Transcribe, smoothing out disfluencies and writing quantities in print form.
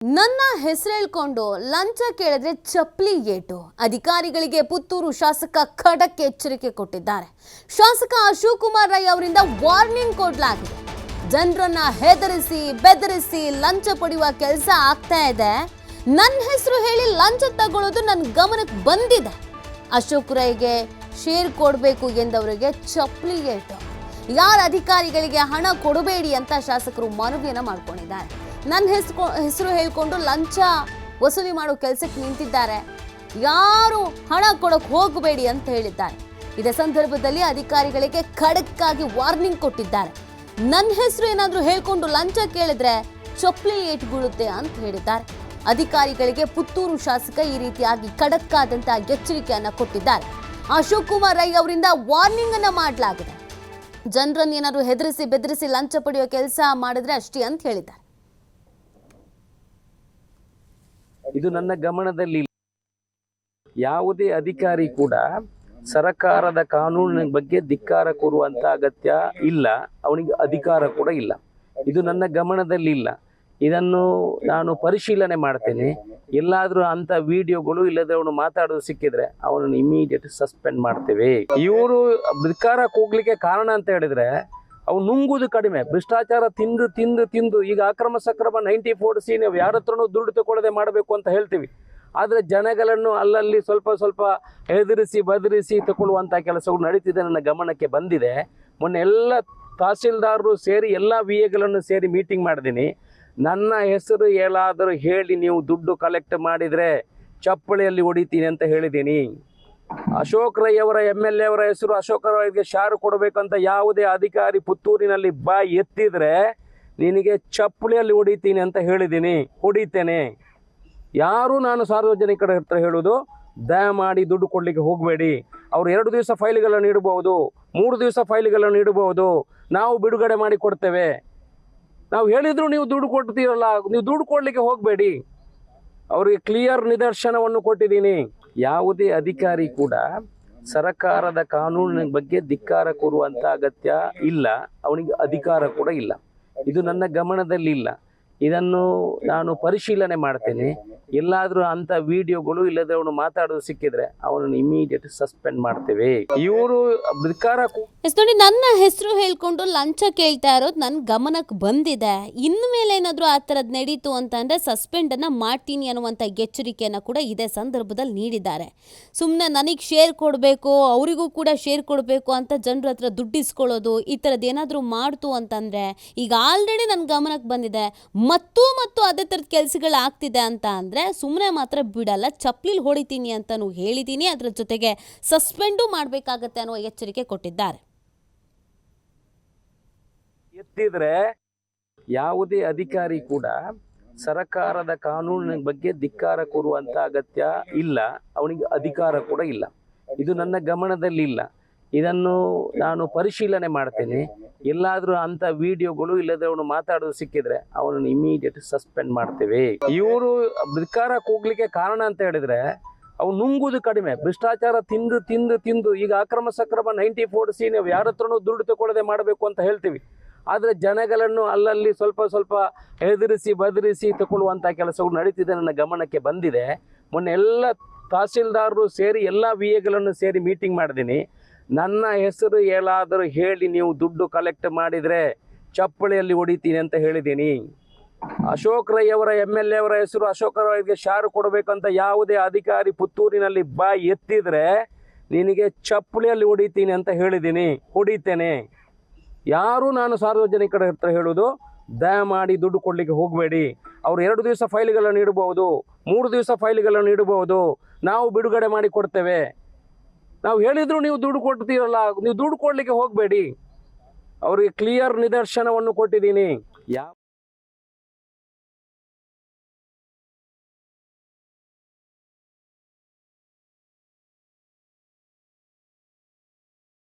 ನನ್ನ ಹೆಸರು ಹೇಳ್ಕೊಂಡು ಲಂಚ ಕೇಳಿದ್ರೆ ಚಪ್ಪಲಿ ಏಟು. ಅಧಿಕಾರಿಗಳಿಗೆ ಪುತ್ತೂರು ಶಾಸಕ ಖಡಕ್ ಎಚ್ಚರಿಕೆ ಕೊಟ್ಟಿದ್ದಾರೆ. ಶಾಸಕ ಅಶೋಕ್ ಕುಮಾರ್ ರೈ ಅವರಿಂದ ವಾರ್ನಿಂಗ್ ಕೊಡಲಾಗಿದೆ. ಜನರನ್ನ ಹೆದರಿಸಿ ಬೆದರಿಸಿ ಲಂಚ ಪಡೆಯುವ ಕೆಲಸ ಆಗ್ತಾ ಇದೆ. ನನ್ನ ಹೆಸರು ಹೇಳಿ ಲಂಚ ತಗೊಳ್ಳೋದು ನನ್ನ ಗಮನಕ್ಕೆ ಬಂದಿದೆ. ಅಶೋಕ್ ರೈಗೆ ಶೇರ್ ಕೊಡಬೇಕು ಎಂದವರಿಗೆ ಚಪ್ಪಲಿ ಏಟು. ಯಾರ ಅಧಿಕಾರಿಗಳಿಗೆ ಹಣ ಕೊಡಬೇಡಿ ಅಂತ ಶಾಸಕರು ಮನವಿಯನ್ನ ಮಾಡ್ಕೊಂಡಿದ್ದಾರೆ. ನನ್ನ ಹೆಸರು ಹೇಳ್ಕೊಂಡು ಲಂಚ ವಸೂಲಿ ಮಾಡೋ ಕೆಲಸಕ್ಕೆ ನಿಂತಿದ್ದಾರೆ. ಯಾರು ಹಣ ಕೊಡಕ್ಕೆ ಹೋಗಬೇಡಿ ಅಂತ ಹೇಳಿದ್ದಾರೆ. ಇದೇ ಸಂದರ್ಭದಲ್ಲಿ ಅಧಿಕಾರಿಗಳಿಗೆ ಖಡಕ್ ಆಗಿ ವಾರ್ನಿಂಗ್ ಕೊಟ್ಟಿದ್ದಾರೆ. ನನ್ನ ಹೆಸರು ಏನಾದರೂ ಹೇಳ್ಕೊಂಡು ಲಂಚ ಕೇಳಿದ್ರೆ ಚಪ್ಪಲಿ ಏಟು ಬೀಳುತ್ತೆ ಅಂತ ಹೇಳಿದ್ದಾರೆ. ಅಧಿಕಾರಿಗಳಿಗೆ ಪುತ್ತೂರು ಶಾಸಕ ಈ ರೀತಿಯಾಗಿ ಖಡಕ್ ಆದಂತಹ ಎಚ್ಚರಿಕೆಯನ್ನ ಕೊಟ್ಟಿದ್ದಾರೆ. ಅಶೋಕ್ ಕುಮಾರ್ ರೈ ಅವರಿಂದ ವಾರ್ನಿಂಗ್ ಅನ್ನ ಮಾಡಲಾಗಿದೆ. ಜನರನ್ನು ಏನಾದರೂ ಹೆದರಿಸಿ ಬೆದರಿಸಿ ಲಂಚ ಪಡೆಯುವ ಕೆಲಸ ಮಾಡಿದ್ರೆ ಅಷ್ಟೇ ಅಂತ ಹೇಳಿದ್ದಾರೆ. ಇದು ನನ್ನ ಗಮನದಲ್ಲಿ ಯಾವುದೇ ಅಧಿಕಾರಿ ಕೂಡ ಸರಕಾರದ ಕಾನೂನಿನ ಬಗ್ಗೆ ಧಿಕ್ಕಾರ ಕೂರುವಂತ ಅಗತ್ಯ ಇಲ್ಲ. ಅವನಿಗೆ ಅಧಿಕಾರ ಕೂಡ ಇಲ್ಲ. ಇದು ನನ್ನ ಗಮನದಲ್ಲಿ ಇಲ್ಲ. ಇದನ್ನು ನಾನು ಪರಿಶೀಲನೆ ಮಾಡ್ತೇನೆ. ಎಲ್ಲಾದ್ರೂ ಅಂತ ವಿಡಿಯೋಗಳು ಇಲ್ಲದ್ರೆ ಅವನು ಮಾತಾಡೋದು ಸಿಕ್ಕಿದ್ರೆ ಅವನನ್ನು ಇಮಿಡಿಯೇಟ್ ಸಸ್ಪೆಂಡ್ ಮಾಡ್ತೇವೆ. ಇವರು ಧಿಕ್ಕಾರ ಕೂಗ್ಲಿಕ್ಕೆ ಕಾರಣ ಅಂತ ಹೇಳಿದ್ರೆ ಅವು ನುಂಗುದು ಕಡಿಮೆ, ಭ್ರಷ್ಟಾಚಾರ ತಿಂದು ತಿಂದು ತಿಂದು ಈಗ ಅಕ್ರಮ ಸಕ್ರಮ 94C ನಾವು ಯಾರ ಹತ್ರನೂ ದುಡ್ಡು ತಗೊಳ್ಳದೆ ಮಾಡಬೇಕು ಅಂತ ಹೇಳ್ತೀವಿ. ಆದರೆ ಜನಗಳನ್ನು ಅಲ್ಲಲ್ಲಿ ಸ್ವಲ್ಪ ಸ್ವಲ್ಪ ಹೆದರಿಸಿ ಬದರಿಸಿ ತಗೊಳ್ಳುವಂಥ ಕೆಲಸಗಳು ನಡೀತಿದೆ. ನನ್ನ ಗಮನಕ್ಕೆ ಬಂದಿದೆ. ಮೊನ್ನೆ ಎಲ್ಲ ತಹಸೀಲ್ದಾರರು ಸೇರಿ ಎಲ್ಲ ವಿಎಗಳನ್ನು ಸೇರಿ ಮೀಟಿಂಗ್ ಮಾಡಿದ್ದೀನಿ. ನನ್ನ ಹೆಸರು ಎಲ್ಲಾದರೂ ಹೇಳಿ ನೀವು ದುಡ್ಡು ಕಲೆಕ್ಟ್ ಮಾಡಿದರೆ ಚಪ್ಪಳಿಯಲ್ಲಿ ಹೊಡಿತೀನಿ ಅಂತ ಹೇಳಿದ್ದೀನಿ. ಅಶೋಕ್ ರೈ ಅವರ MLA ಅವರ ಹೆಸರು ಅಶೋಕ್ ರೈಗೆ ಶಾರು ಕೊಡಬೇಕಂತ ಯಾವುದೇ ಅಧಿಕಾರಿ ಪುತ್ತೂರಿನಲ್ಲಿ ಬಾಯಿ ಎತ್ತಿದ್ರೆ ನಿನಗೆ ಚಪ್ಪಳಿಯಲ್ಲಿ ಹೊಡಿತೀನಿ ಅಂತ ಹೇಳಿದ್ದೀನಿ. ಹೊಡಿತೇನೆ. ಯಾರು ನಾನು ಸಾರ್ವಜನಿಕರ ಹತ್ರ ಹೇಳೋದು, ದಯಮಾಡಿ ದುಡ್ಡು ಕೊಡಲಿಕ್ಕೆ ಹೋಗಬೇಡಿ. ಅವರು 2 ದಿವಸ ಫೈಲ್ಗಳನ್ನು ಇಡಬಹುದು, 3 ದಿವಸ ಫೈಲ್ಗಳನ್ನು ಇಡಬಹುದು. ನಾವು ಬಿಡುಗಡೆ ಮಾಡಿ ಕೊಡ್ತೇವೆ. ನಾವು ಹೇಳಿದ್ರು ನೀವು ದುಡ್ಡು ಕೊಡ್ತೀರಲ್ಲ, ನೀವು ದುಡ್ಡು ಕೊಡಲಿಕ್ಕೆ ಹೋಗಬೇಡಿ. ಅವರಿಗೆ ಕ್ಲಿಯರ್ ನಿದರ್ಶನವನ್ನು ಕೊಟ್ಟಿದ್ದೀನಿ. ಯಾವುದೇ ಅಧಿಕಾರಿ ಕೂಡ ಸರಕಾರದ ಕಾನೂನಿನ ಬಗ್ಗೆ ಧಿಕ್ಕಾರ ಕೂರುವಂತ ಅಗತ್ಯ ಇಲ್ಲ. ಅವನಿಗೆ ಅಧಿಕಾರ ಕೂಡ ಇಲ್ಲ. ಇದು ನನ್ನ ಗಮನದಲ್ಲಿ ಇಲ್ಲ. ಇದನ್ನು ನಾನು ಪರಿಶೀಲನೆ ಮಾಡ್ತೇನೆ. ಎಲ್ಲಾದ್ರೂ ಅಂತ ವಿಡಿಯೋಗಳು ಇಲ್ಲದ್ರೆ ಅವನು ಮಾತಾಡೋದು ಸಿಕ್ಕಿದ್ರೆ ಅವನನ್ನು ಇಮಿಡಿಯೇಟ್ ಸಸ್ಪೆಂಡ್ ಮಾಡ್ತೇವೆ. ಇವರು ಧಿಕ್ಕಾರ ನೋಡಿ, ನನ್ನ ಹೆಸರು ಹೇಳ್ಕೊಂಡು ಲಂಚ ಕೇಳ್ತಾ ಇರೋದು ನನ್ನ ಗಮನಕ್ಕೆ ಬಂದಿದೆ. ಇನ್ನು ಮೇಲೆ ಏನಾದರೂ ಆ ಥರದ್ದು ನಡೀತು ಅಂತಂದರೆ ಸಸ್ಪೆಂಡನ್ನು ಮಾಡ್ತೀನಿ ಅನ್ನುವಂಥ ಎಚ್ಚರಿಕೆಯನ್ನು ಕೂಡ ಇದೇ ಸಂದರ್ಭದಲ್ಲಿ ನೀಡಿದ್ದಾರೆ. ಸುಮ್ಮನೆ ನನಗೆ ಶೇರ್ ಕೊಡಬೇಕು, ಅವರಿಗೂ ಕೂಡ ಶೇರ್ ಕೊಡಬೇಕು ಅಂತ ಜನರ ಹತ್ರ ದುಡ್ಡಿಸ್ಕೊಳ್ಳೋದು, ಈ ಥರದ್ದು ಏನಾದರೂ ಮಾಡ್ತು ಅಂತಂದರೆ ಈಗ ಆಲ್ರೆಡಿ ನನ್ನ ಗಮನಕ್ಕೆ ಬಂದಿದೆ. ಮತ್ತು ಅದೇ ಥರದ ಕೆಲಸಗಳು ಆಗ್ತಿದೆ ಅಂತ ಅಂದರೆ ಸುಮ್ಮನೆ ಮಾತ್ರ ಬಿಡಲ್ಲ, ಚಪ್ಪಲಿಲಿ ಹೊಡಿತೀನಿ ಅಂತಲೂ ಹೇಳಿದ್ದೀನಿ. ಅದರ ಜೊತೆಗೆ ಸಸ್ಪೆಂಡು ಮಾಡಬೇಕಾಗತ್ತೆ ಅನ್ನೋ ಎಚ್ಚರಿಕೆ ಕೊಟ್ಟಿದ್ದಾರೆ. ಎತ್ತಿದ್ರೆ ಯಾವುದೇ ಅಧಿಕಾರಿ ಕೂಡ ಸರಕಾರದ ಕಾನೂನಿನ ಬಗ್ಗೆ ಧಿಕ್ಕಾರ ಕೂರುವಂತ ಅಗತ್ಯ ಇಲ್ಲ. ಅವನಿಗೆ ಅಧಿಕಾರ ಕೂಡ ಇಲ್ಲ. ಇದು ನನ್ನ ಗಮನದಲ್ಲಿ ಇಲ್ಲ. ಇದನ್ನು ನಾನು ಪರಿಶೀಲನೆ ಮಾಡ್ತೇನೆ. ಎಲ್ಲಾದ್ರೂ ಅಂತ ವಿಡಿಯೋಗಳು ಇಲ್ಲದ್ರೆ ಅವನು ಮಾತಾಡೋದು ಸಿಕ್ಕಿದ್ರೆ ಅವನನ್ನು ಇಮಿಡಿಯೇಟ್ ಸಸ್ಪೆಂಡ್ ಮಾಡ್ತೇವೆ. ಇವರು ಧಿಕ್ಕಾರ ಕೂಗ್ಲಿಕ್ಕೆ ಕಾರಣ ಅಂತ ಹೇಳಿದ್ರೆ ಅವು ನುಂಗುದು ಕಡಿಮೆ, ಭ್ರಷ್ಟಾಚಾರ ತಿಂದು ತಿಂದು ತಿಂದು ಈಗ ಅಕ್ರಮ ಸಕ್ರಮ 94C ನಾವು ಯಾರ ಹತ್ರನೂ ದುಡ್ಡು ತಗೊಳ್ಳದೆ ಮಾಡಬೇಕು ಅಂತ ಹೇಳ್ತೀವಿ. ಆದರೆ ಜನಗಳನ್ನು ಅಲ್ಲಲ್ಲಿ ಸ್ವಲ್ಪ ಸ್ವಲ್ಪ ಹೆದರಿಸಿ ಬದರಿಸಿ ತಗೊಳ್ಳುವಂಥ ಕೆಲಸಗಳು ನಡೀತಿದೆ. ನನ್ನ ಗಮನಕ್ಕೆ ಬಂದಿದೆ. ಮೊನ್ನೆ ಎಲ್ಲ ತಹಸೀಲ್ದಾರರು ಸೇರಿ ಎಲ್ಲ ವಿಎಗಳನ್ನು ಸೇರಿ ಮೀಟಿಂಗ್ ಮಾಡಿದ್ದೀನಿ. ನನ್ನ ಹೆಸರು ಎಲ್ಲಾದರೂ ಹೇಳಿ ನೀವು ದುಡ್ಡು ಕಲೆಕ್ಟ್ ಮಾಡಿದರೆ ಚಪ್ಪಳಿಯಲ್ಲಿ ಹೊಡಿತೀನಿ ಅಂತ ಹೇಳಿದ್ದೀನಿ. ಅಶೋಕ್ ರೈ ಅವರ MLA ಅವರ ಹೆಸರು ಅಶೋಕ್ ರೈಗೆ ಶಾರು ಕೊಡಬೇಕಂತ ಯಾವುದೇ ಅಧಿಕಾರಿ ಪುತ್ತೂರಿನಲ್ಲಿ ಬಾಯಿ ಎತ್ತಿದ್ರೆ ನಿನಗೆ ಚಪ್ಪಳಿಯಲ್ಲಿ ಹೊಡಿತೀನಿ ಅಂತ ಹೇಳಿದ್ದೀನಿ. ಹೊಡಿತೇನೆ. ಯಾರು ನಾನು ಸಾರ್ವಜನಿಕರ ಹತ್ರ ಹೇಳೋದು, ದಯಮಾಡಿ ದುಡ್ಡು ಕೊಡಲಿಕ್ಕೆ ಹೋಗಬೇಡಿ. ಅವರು 2 ದಿವಸ ಫೈಲ್ಗಳನ್ನು ಇಡಬಹುದು, 3 ದಿವಸ ಫೈಲ್ಗಳನ್ನು ಇಡಬಹುದು. ನಾವು ಬಿಡುಗಡೆ ಮಾಡಿ ಕೊಡ್ತೇವೆ. ನಾವು ಹೇಳಿದ್ರು ನೀವು ದುಡ್ಡು ಕೊಡ್ತೀರಲ್ಲ, ನೀವು ದುಡ್ಡು ಕೊಡಲಿಕ್ಕೆ ಹೋಗಬೇಡಿ. ಅವರಿಗೆ ಕ್ಲಿಯರ್ ನಿದರ್ಶನವನ್ನು ಕೊಟ್ಟಿದ್ದೀನಿ.